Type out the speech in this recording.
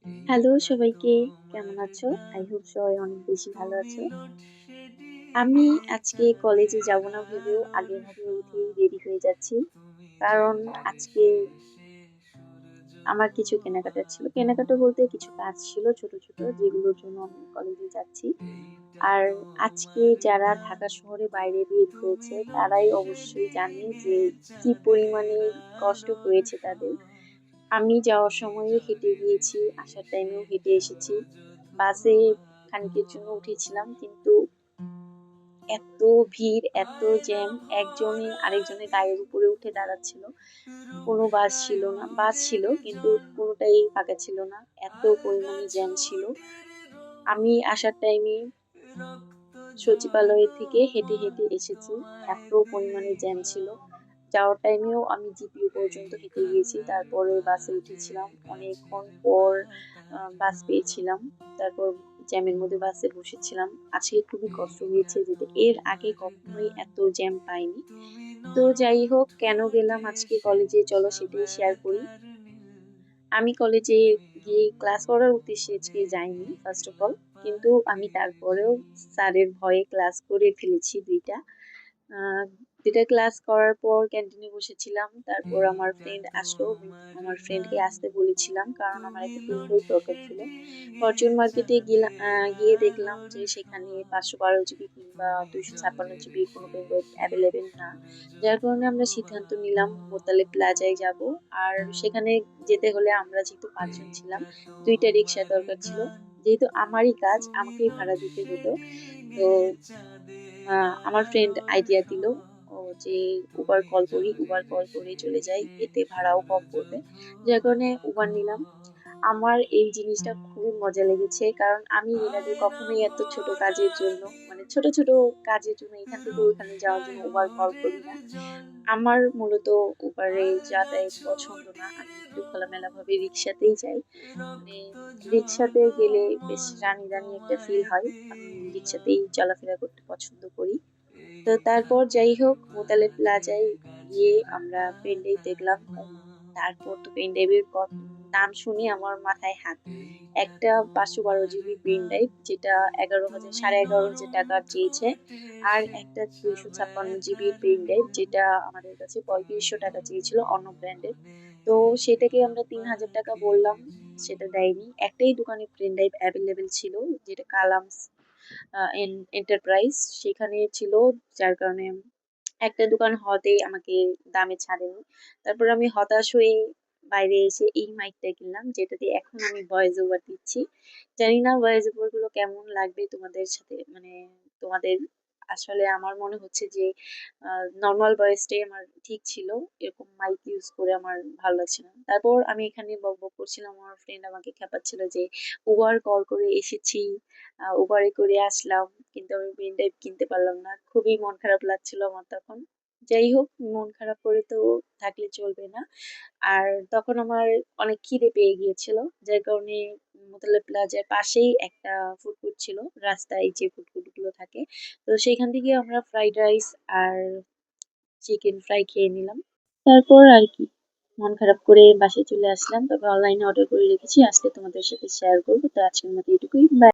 Hello সবাইকে, কেমন আছো? আই হোপ সবাই অনেক বেশি ভালো আছো। আমি আজকে কলেজে যাব না ভেবেও আগেভাগে উঠেই রেডি হয়ে যাচ্ছি। কারণ আজকে আমার কিছু কেনাকাটা ছিল। কেনাকাটা বলতে কিছু কাজ ছিল ছোট, ছোট যেগুলোর জন্য আমি কলেজে যাচ্ছি। আর আজকে যারা ঢাকা শহরে বাইরে বের হয়েছে তারাই অবশ্যই জানে যে কি পরিমাণে কষ্ট হয়েছে তাদের। আমি যাওয়ার সময়ও হেঁটে গিয়েছি, আসার টাইমেও হেঁটে এসেছি। বাসে খানিকের জন্য উঠেছিলাম কিন্তু এত ভিড়, এত জ্যাম, একজনে আরেকজনের গায়ের উপরে উঠে দাঁড়াচ্ছিল। কোনো বাস ছিল না। বাস ছিল কিন্তু কোনোটাই ফাঁকা ছিল না। এত পরিমাণে জ্যাম ছিল। আমি আসার টাইমে সচিবালয় থেকে হেঁটে, হেঁটে এসেছি। এত পরিমাণে জ্যাম ছিল। যাওয়ার টাইমেও আমি জিপিও পর্যন্ত হেঁটে গিয়েছি। তারপরে বাসে উঠেছিলাম। অনেকক্ষণ পর বাস পেয়েছিলাম। তারপর জ্যামের মধ্যে বাসে বসেছিলাম। আজকে খুবই কষ্ট হয়েছে যেতে। এর আগে কখনোই এত জ্যাম পাইনি। তো যাই হোক, কেন গেলাম আজকে কলেজে চলো সেটাই শেয়ার করি। আমি কলেজে গিয়ে ক্লাস করার উদ্দেশ্যে আজকে যাইনি ফার্স্ট অফ অল। কিন্তু আমি তারপরেও স্যারের ভয়ে ক্লাস করে ফেলেছি ২ টা। আ ২ টা ক্লাস করার পর ক্যান্টিনে বসেছিলাম। তারপর আমার ফ্রেন্ড আসলো। আমি আমার ফ্রেন্ডকে আসতে বলেছিলাম কারণ আমার একটা পেন ড্রাইভ দরকার ছিল। ফরচুন মার্কেটে গিয়ে দেখলাম যে সেখানে ৫১২ জিবি কিংবা ২৫৬ জিবির কোনো পেন ড্রাইভ এভেইলেবল না। যার কারণে আমরা সিদ্ধান্ত নিলাম মোতালেব প্লাজায় যাবো। আর সেখানে যেতে হলে আমরা যেহেতু ৫ জন ছিলাম, ২ টা রিক্সা দরকার ছিল। যেহেতু আমারই কাজ, আমাকেই ভাড়া দিতে হতো। তো আ আমার ফ্রেন্ড আইডিয়া দিল যে উবার কল করি। উবার কল করে চলে যাই। এতে ভাড়াও কম পড়বে। যার কারণে উবার নিলাম। আমার এই জিনিসটা খুবই মজা লেগেছে। কারণ আমি এর আগে কখনোই এত ছোট কাজের জন্য মানে ছোট, ছোট কাজের জন্য এখান থেকে ওইখানে যাওয়ার জন্য উবার কল করি না। আমার মূলত উবারে যাতায়াত পছন্দ না। আমি একটু খোলামেলাভাবে রিক্সাতেই যাই। মানে রিক্সাতে গেলে বেশ রানি, রানি একটা ফিল হয়। আমি রিক্সাতেই চলাফেরা করতে পছন্দ করি। তো তারপর যাই হোক মোতালেব প্লাজায় গিয়ে আমরা পেনড্রাইভ দেখলাম। তারপর তো পেনড্রাইভের দাম শুনে আমার মাথায় হাত। একটা ৫১২ জিবি পেনড্রাইভ যেটা ১১,০০০ ৳১১,৫০০ চেয়েছে। আর একটা ২৫৬ জিবির পেনড্রাইভ যেটা আমাদের কাছে ৳৩৫০০ চেয়েছিল অন্য ব্র্যান্ডের। তো সেটাকে আমরা ৳৩,০০০ বললাম, সেটা দেয়নি। একটাই দোকানে পেনড্রাইভ এভেইলেবল ছিল যেটা কালামস এন্টারপ্রাইজ সেখানে ছিল, যার কারণে একটা দোকান হওয়াতেই আমাকে দামে ছাড়েনি। তারপর আমি হতাশ হয়ে বাইরে এসে এই মাইকটা কিনলাম যেটা দিয়ে এখন আমি ভয়েস ওভার দিচ্ছি। জানি না ভয়েস ওভার গুলো কেমন লাগবে তোমাদের সাথে, মানে তোমাদের। আসলে আমার মনে হচ্ছে যে আ নরমাল ভয়েসটাই আমার ঠিক ছিল। এরকম মাইক ইউজ করে আমার ভালো লাগছে না। তারপর আমি এখানে বকবক করছিলাম। আমার ফ্রেন্ড আমাকে খেপাচ্ছিল যে উবার কল করে এসেছি, উবারে করে আসলাম। কিন্তু আমি পেন ড্রাইভ কিনতে পারলাম না। খুবই মন খারাপ লাগছিল আমার তখন। যাই হোক, মন খারাপ করে তো থাকলে চলবে না। আর তখন আমার অনেক খিদে পেয়ে গিয়েছিল। যার কারণে মোতালেব প্লাজার পাশেই একটা ফুড কোর্ট ছিল। রাস্তায় যে ফুড কোর্ট গুলো থাকে। তো সেখান থেকে আমরা ফ্রাইড রাইস আর চিকেন ফ্রাই খেয়ে নিলাম। তারপর আর কি মন খারাপ করে বাসায় চলে আসলাম। তবে অনলাইনে অর্ডার করে রেখেছি। আসলে তোমাদের সাথে শেয়ার করব। তো আজকের মতো এটুকুই। বাই।